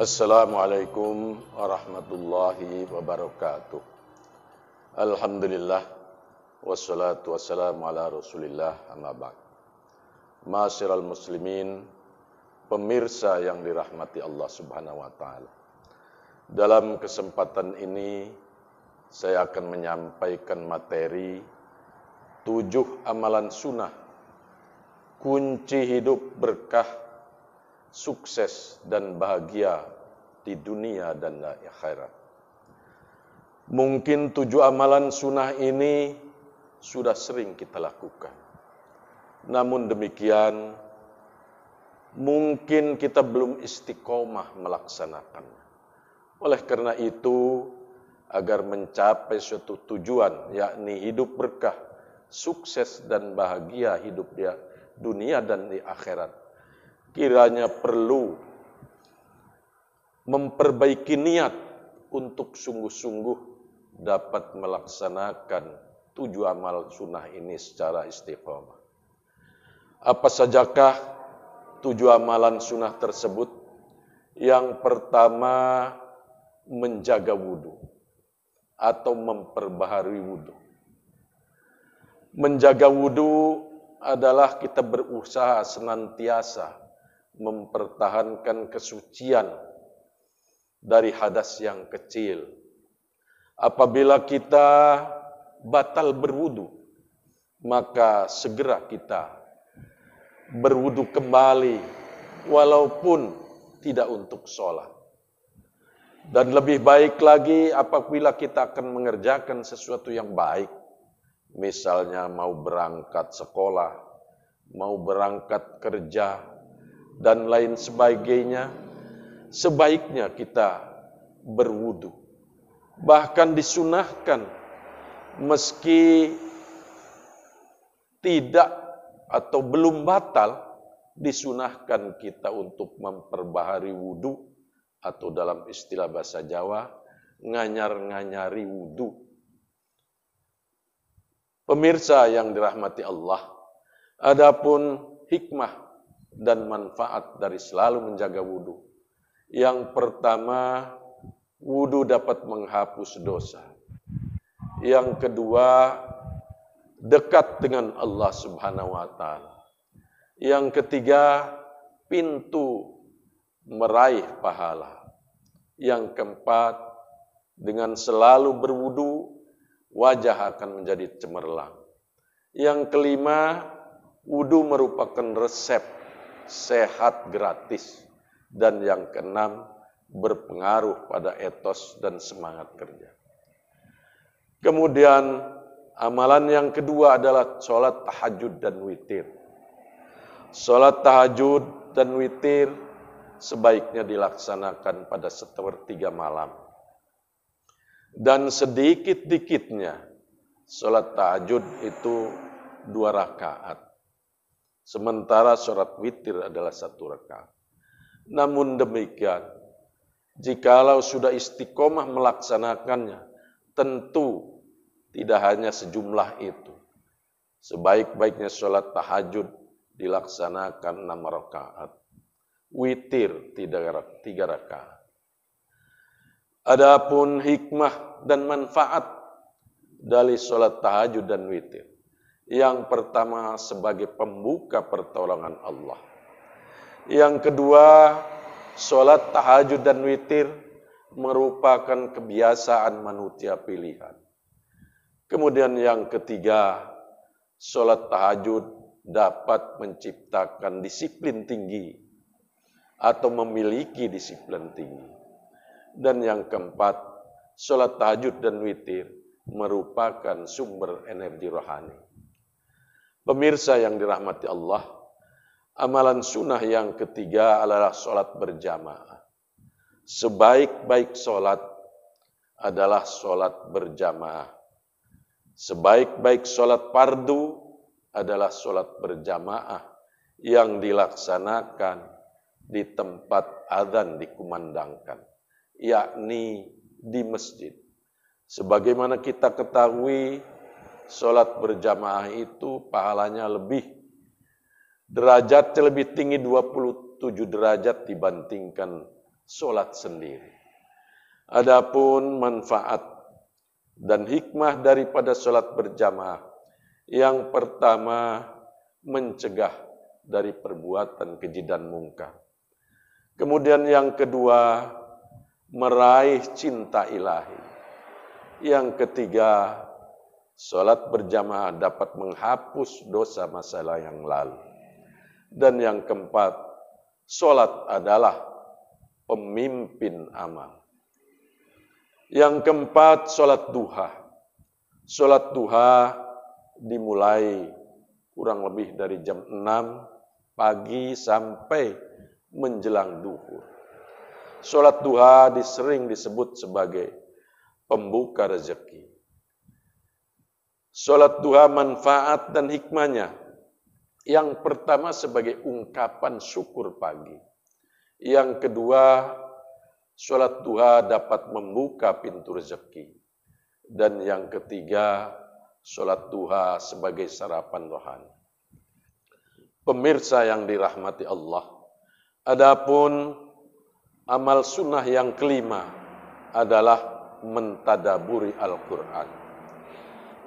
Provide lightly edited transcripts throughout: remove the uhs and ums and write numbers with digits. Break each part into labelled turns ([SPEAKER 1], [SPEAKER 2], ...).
[SPEAKER 1] Assalamualaikum warahmatullahi wabarakatuh. Alhamdulillah wassalatu wassalamu ala Rasulillah amma ba'd. Ma'asyiral muslimin, pemirsa yang dirahmati Allah Subhanahu wa taala. Dalam kesempatan ini saya akan menyampaikan materi 7 amalan sunnah kunci hidup berkah, sukses dan bahagia di dunia dan akhirat. Mungkin 7 amalan sunnah ini sudah sering kita lakukan. Namun demikian, mungkin kita belum istiqomah melaksanakannya. Oleh karena itu, agar mencapai suatu tujuan, yakni hidup berkah, sukses dan bahagia hidup di dunia dan di akhirat, kiranya perlu memperbaiki niat untuk sungguh-sungguh dapat melaksanakan 7 amal sunnah ini secara istiqomah. Apa sajakah 7 amalan sunnah tersebut? Yang pertama, menjaga wudu atau memperbaharui wudu. Menjaga wudu adalah kita berusaha senantiasa mempertahankan kesucian dari hadas yang kecil. Apabila kita batal berwudu, maka segera kita berwudu kembali, walaupun tidak untuk sholat. Dan lebih baik lagi apabila kita akan mengerjakan sesuatu yang baik, misalnya mau berangkat sekolah, mau berangkat kerja, dan lain sebagainya, sebaiknya kita berwudu. Bahkan disunahkan, meski tidak atau belum batal, disunahkan kita untuk memperbaharui wudu, atau dalam istilah bahasa Jawa, nganyar-nganyari wudu. Pemirsa yang dirahmati Allah, adapun hikmah dan manfaat dari selalu menjaga wudu. Yang pertama, wudu dapat menghapus dosa. Yang kedua, dekat dengan Allah Subhanahu wa taala. Yang ketiga, pintu meraih pahala. Yang keempat, dengan selalu berwudu, wajah akan menjadi cemerlang. Yang kelima, wudu merupakan resep sehat gratis. Dan yang keenam, berpengaruh pada etos dan semangat kerja. Kemudian amalan yang kedua adalah sholat tahajud dan witir. Sholat tahajud dan witir sebaiknya dilaksanakan pada 1/3 malam. Dan sedikit-dikitnya sholat tahajud itu 2 rakaat. Sementara sholat witir adalah 1 rakaat. Namun demikian, jikalau sudah istiqomah melaksanakannya, tentu tidak hanya sejumlah itu. Sebaik-baiknya sholat tahajud dilaksanakan 6 rakaat. Witir 3 rakaat. Adapun hikmah dan manfaat dari sholat tahajud dan witir. Yang pertama, sebagai pembuka pertolongan Allah. Yang kedua, sholat tahajud dan witir merupakan kebiasaan manusia pilihan. Kemudian yang ketiga, sholat tahajud dapat menciptakan disiplin tinggi atau memiliki disiplin tinggi. Dan yang keempat, sholat tahajud dan witir merupakan sumber energi rohani. Pemirsa yang dirahmati Allah, amalan sunnah yang ketiga adalah sholat berjamaah. Sebaik-baik sholat adalah sholat berjamaah. Sebaik-baik sholat fardu adalah sholat berjamaah yang dilaksanakan di tempat azan dikumandangkan, yakni di masjid. Sebagaimana kita ketahui, sholat berjamaah itu pahalanya derajatnya lebih tinggi 27 derajat dibandingkan sholat sendiri. Adapun manfaat dan hikmah daripada sholat berjamaah, yang pertama mencegah dari perbuatan keji dan mungkar. Kemudian yang kedua, meraih cinta ilahi. Yang ketiga, sholat berjamaah dapat menghapus dosa masalah yang lalu. Dan yang keempat, sholat adalah pemimpin amal. Yang keempat, sholat duha. Sholat duha dimulai kurang lebih dari jam 6 pagi sampai menjelang duhur. Sholat duha sering disebut sebagai pembuka rezeki. Sholat duha manfaat dan hikmahnya. Yang pertama sebagai ungkapan syukur pagi. Yang kedua, sholat duha dapat membuka pintu rezeki. Dan yang ketiga, sholat duha sebagai sarapan rohani. Pemirsa yang dirahmati Allah, adapun amal sunnah yang kelima adalah mentadaburi Al-Quran.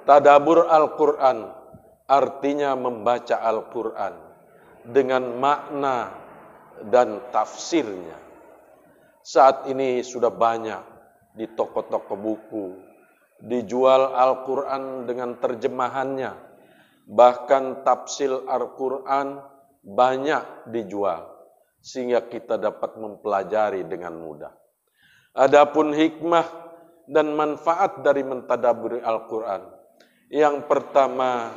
[SPEAKER 1] Tadabur Al-Quran artinya membaca Al-Quran dengan makna dan tafsirnya. Saat ini sudah banyak di toko-toko buku dijual Al-Quran dengan terjemahannya. Bahkan tafsir Al-Quran banyak dijual sehingga kita dapat mempelajari dengan mudah. Adapun hikmah dan manfaat dari mentadaburi Al-Quran, yang pertama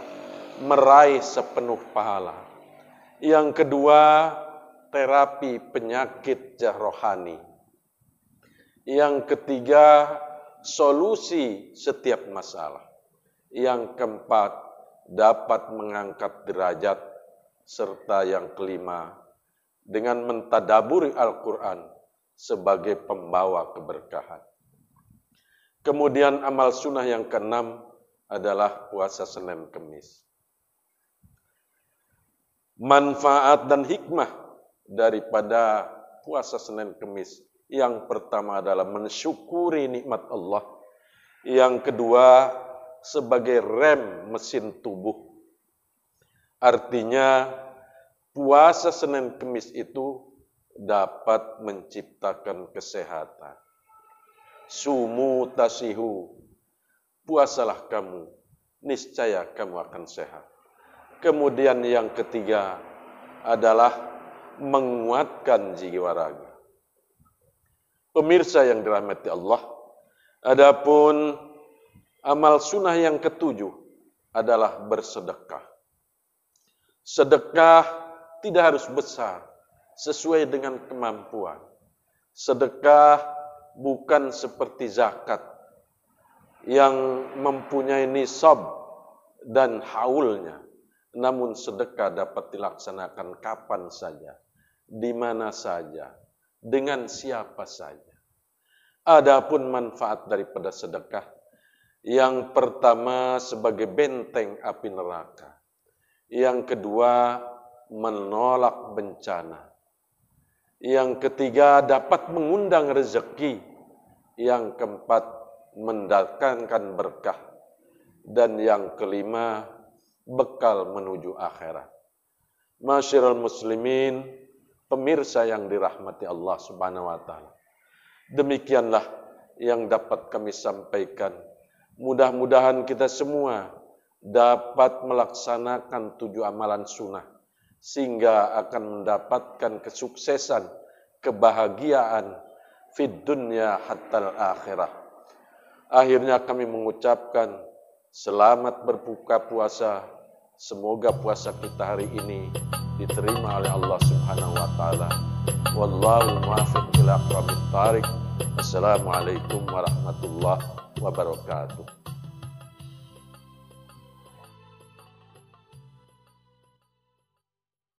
[SPEAKER 1] meraih sepenuh pahala. Yang kedua, terapi penyakit rohani. Yang ketiga, solusi setiap masalah. Yang keempat, dapat mengangkat derajat. Serta yang kelima, dengan mentadaburi Al-Quran sebagai pembawa keberkahan. Kemudian amal sunnah yang keenam adalah puasa Senin Kemis. Manfaat dan hikmah daripada puasa Senin Kemis, yang pertama adalah mensyukuri nikmat Allah. Yang kedua, sebagai rem mesin tubuh. Artinya, puasa Senin Kemis itu dapat menciptakan kesehatan. Sumu tasihu, puasalah kamu, niscaya kamu akan sehat. Kemudian yang ketiga adalah menguatkan jiwa raga. Pemirsa yang dirahmati Allah, adapun amal sunnah yang ketujuh adalah bersedekah. Sedekah tidak harus besar, sesuai dengan kemampuan. Sedekah bukan seperti zakat yang mempunyai nisab dan haulnya. Namun sedekah dapat dilaksanakan kapan saja, di mana saja, dengan siapa saja. Adapun manfaat daripada sedekah, yang pertama sebagai benteng api neraka. Yang kedua, menolak bencana. Yang ketiga, dapat mengundang rezeki. Yang keempat, mendatangkan berkah. Dan yang kelima, bekal menuju akhirat. Masyarul muslimin, pemirsa yang dirahmati Allah Subhanahu wa taala. Demikianlah yang dapat kami sampaikan. Mudah-mudahan kita semua dapat melaksanakan 7 amalan sunnah sehingga akan mendapatkan kesuksesan, kebahagiaan fid dunya hatta akhirah. Akhirnya kami mengucapkan selamat berbuka puasa. Semoga puasa kita hari ini diterima oleh Allah Subhanahu wa taala. Wallahu muwaffiq ila aqwamit thariq. Assalamualaikum warahmatullahi wabarakatuh.